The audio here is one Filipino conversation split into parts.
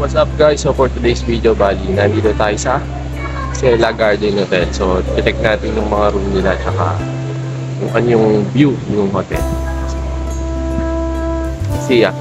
What's up guys? So for today's video, bali, nandito tayo sa Ciela Garden Hotel. So, check natin yung mga room nila tsaka kung ano yung view ng hotel. See ya!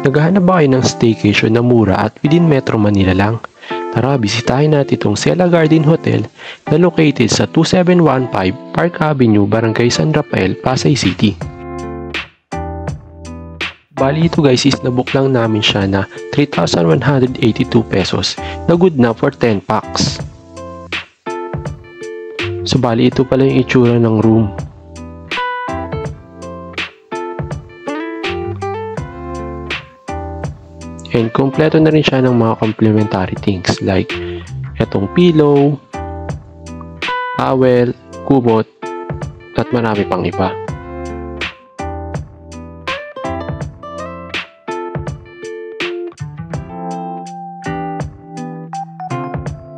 Naghahanap ba kayo ng staycation na mura at within Metro Manila lang? Tara, bisitahin natin itong Ciela Garden Hotel na located sa 2715 Park Avenue, Barangay San Rafael, Pasay City. Bali ito guys is nabook lang namin siya na 3,182 pesos na good na for 10 packs. So bali ito pala yung itsura ng room. And kompleto na rin siya ng mga complimentary things like etong pillow, towel, kubot, at marami pang iba.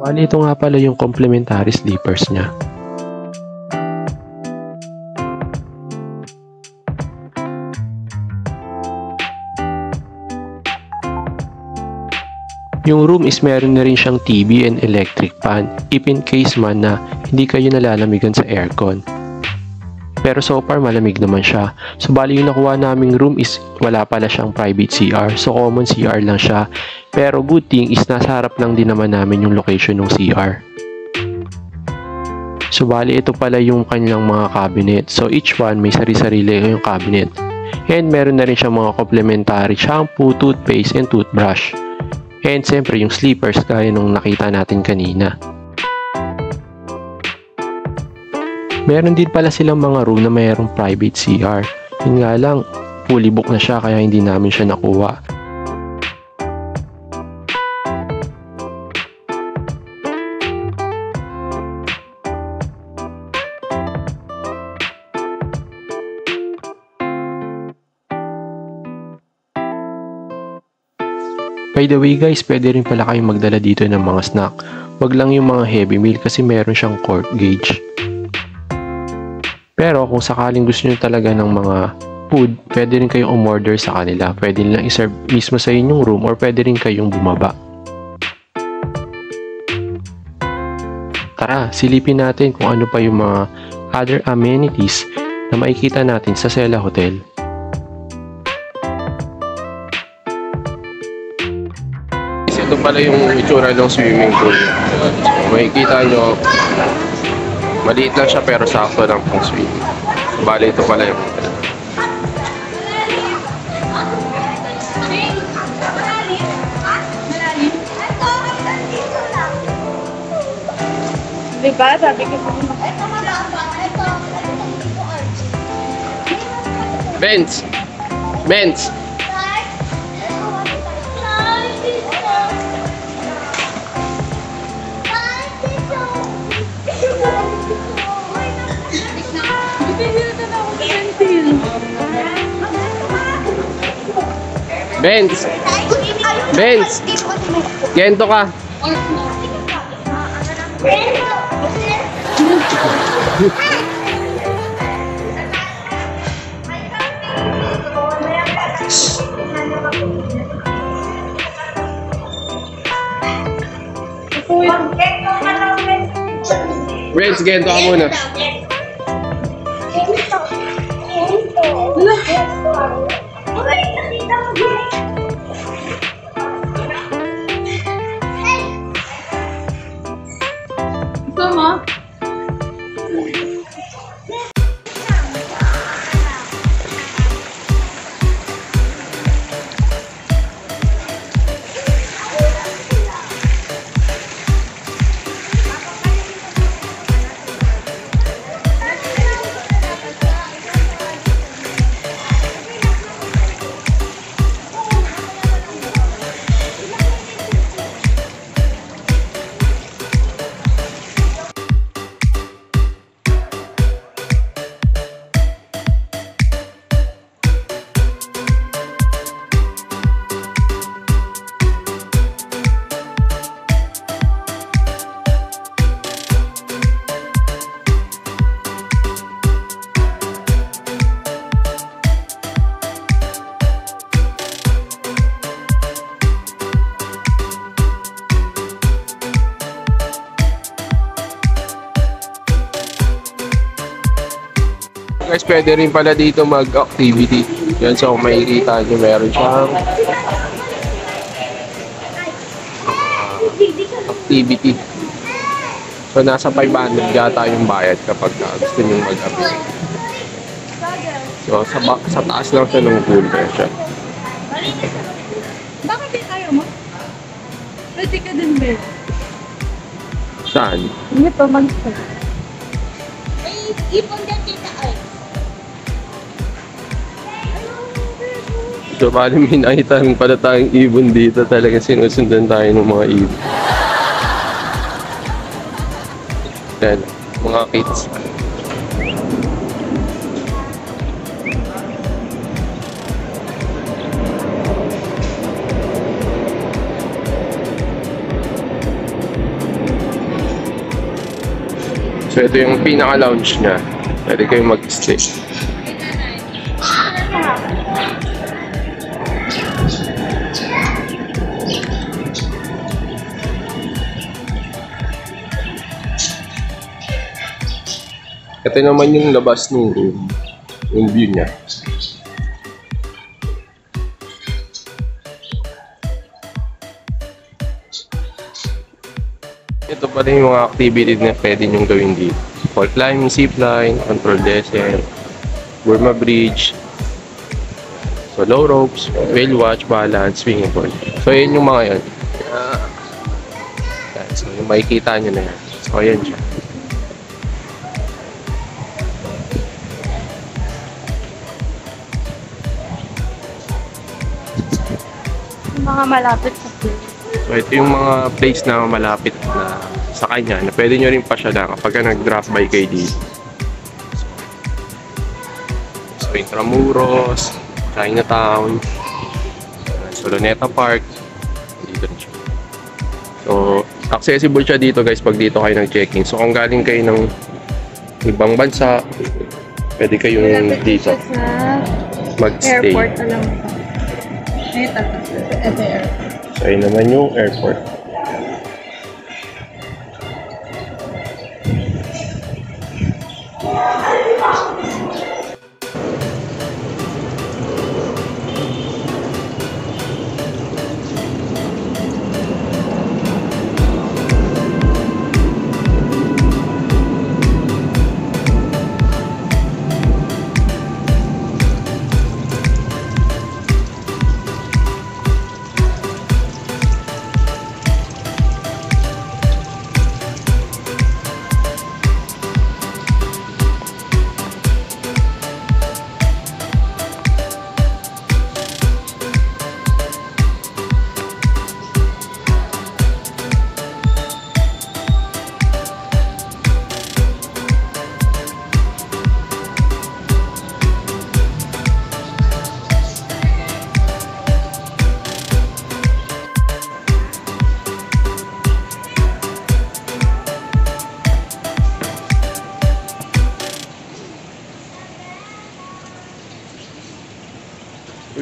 Bali ito nga pala yung complimentary sleepers niya. Yung room is meron na rin siyang TV and electric fan if in case man na hindi kayo nalalamigan sa aircon. Pero so far malamig naman siya. So bali yung nakuha naming room is wala pala siyang private CR. So common CR lang siya. Pero good thing is nasa harap lang din naman namin yung location ng CR. So bali ito pala yung kanilang mga cabinet. So each one may sari-sarili yung cabinet. And meron na rin siyang mga complimentary shampoo, toothpaste, and toothbrush. And siyempre yung sleepers gaya nung nakita natin kanina. Meron din pala silang mga room na mayroong private CR. Yun nga lang, fully book na siya kaya hindi namin siya nakuha. By the way guys, pwede rin pala kayong magdala dito ng mga snack. Wag lang yung mga heavy meal kasi meron siyang quart gauge. Pero kung sakaling gusto nyo talaga ng mga food, pwede rin kayong umorder sa kanila. Pwede nilang iserve mismo sa inyong room or pwede rin kayong bumaba. Tara, silipin natin kung ano pa yung mga other amenities na makikita natin sa Ciela Hotel. Ito pala yung itsura ng swimming pool. Makikita nyo, maliit lang siya pero sakto lang pang swimming. Bali ito pala yung diba? Sabi ko Benz! Benz! Benz! Benz! Gento ka! Benz, gento ka muna. Sama? Guys, pwede rin pala dito mag-activity. Yan, so kung makikita nyo, meron siyang activity. So, nasa 500 yata yung bayad kapag gusto nyo mag-activity. So, sa taas lang siya ng pool. Kaya siya. Bakit din tayo mo? Pwede ka din, Ben. Saan? Hindi pa, monster. May ipon din kita ay. So, bali may nakita rin pala tayong ibon dito. Talagang sinusundan tayo ng mga ibon. Yan, mga kids. So, ito yung pinaka-lounge niya. Pwede kayong mag-stay. Ito naman yung labas ng room. Yung view niya. Ito pa rin yung mga activity na pwede nyo gawin dito. Wall climbing, zipline, control descent, Burma Bridge, so low ropes, whale watch, balance, swimming pool. So yun yung mga yun. So yung makikita nyo na yan. So ayan siya. Mga malapit sa place. So ito yung mga place na malapit na sa kanya na pwede nyo rin pasyalan kapag nag-drop by kayo dito. So Intramuros, Chinatown, Soloneta Park, dito rin siya. So accessible siya dito guys pag dito kayo nag-checking. So kung galing kayo ng ibang bansa, pwede kayong dito mag-stay. Airport na lang. Ito airport. So ayun naman yung airport.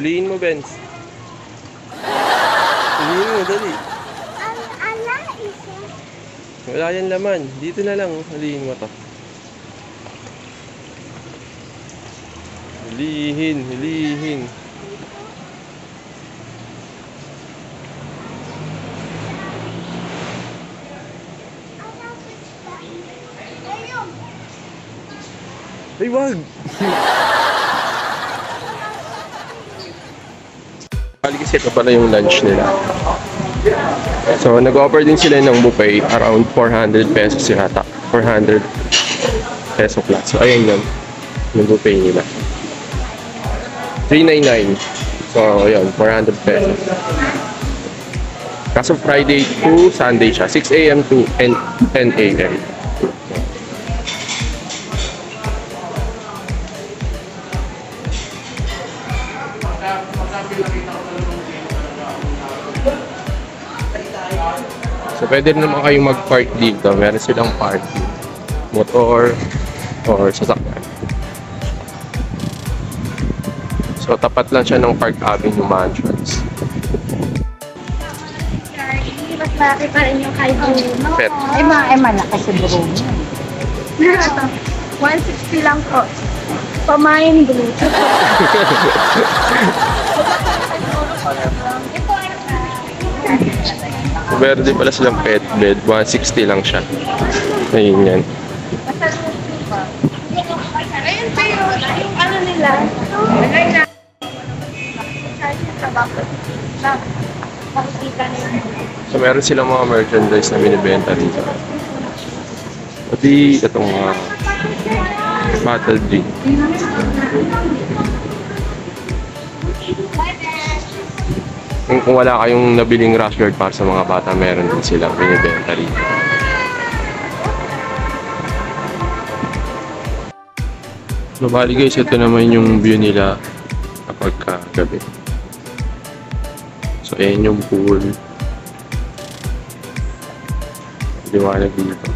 Ulihin mo, Benz. Ulihin mo, dali. Wala yan laman. Dito na lang. Ulihin mo to. Ulihin, ulihin. Ay, wag! Kasi ito pala yung lunch nila. So, nag-offer din sila ng buffet around 400 pesos yata. 400 peso plus. So, ayun yun. Yung buffet nila. 399. So, ayun. 400 pesos. Kaso Friday to Sunday siya. 6 a.m. to 10 a.m. So, pwede naman kayong mag-park dito. Meron silang parking. Motor or sasakyan. So, tapat lang siya ng Park Avenue Mansions. Mas malaki pa rin yung kay Bruno. Pet. Ay, malaki si Bruno. Ito, 160 lang po. Pamain blue. Meron din pala silang pet bed. 160 lang siya. Ayun yan. Ayun pa yung ano nila. Alay na. Makikita nila. So meron silang mga merchandise na binibenta rito. Pati itong mga bottle drink. Kung wala kayong nabiling rush guard para sa mga bata, meron din silang binibenta rito. So bali guys, ito naman yung view nila kapag gabi. So ayan yung pool. Liwanag dito.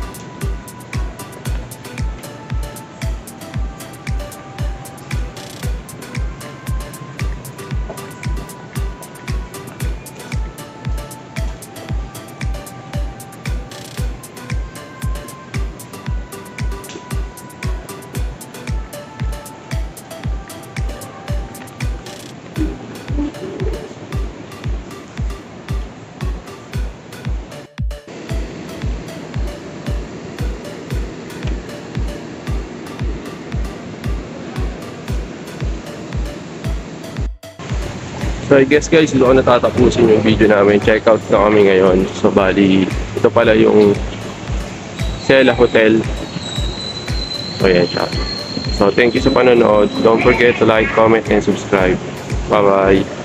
So I guess guys, doon natatapusin yung video namin. Check out na kami ngayon. So bali, ito pala yung Sela Hotel. So yan siya. So thank you sa panonood. Don't forget to like, comment, and subscribe. Bye bye.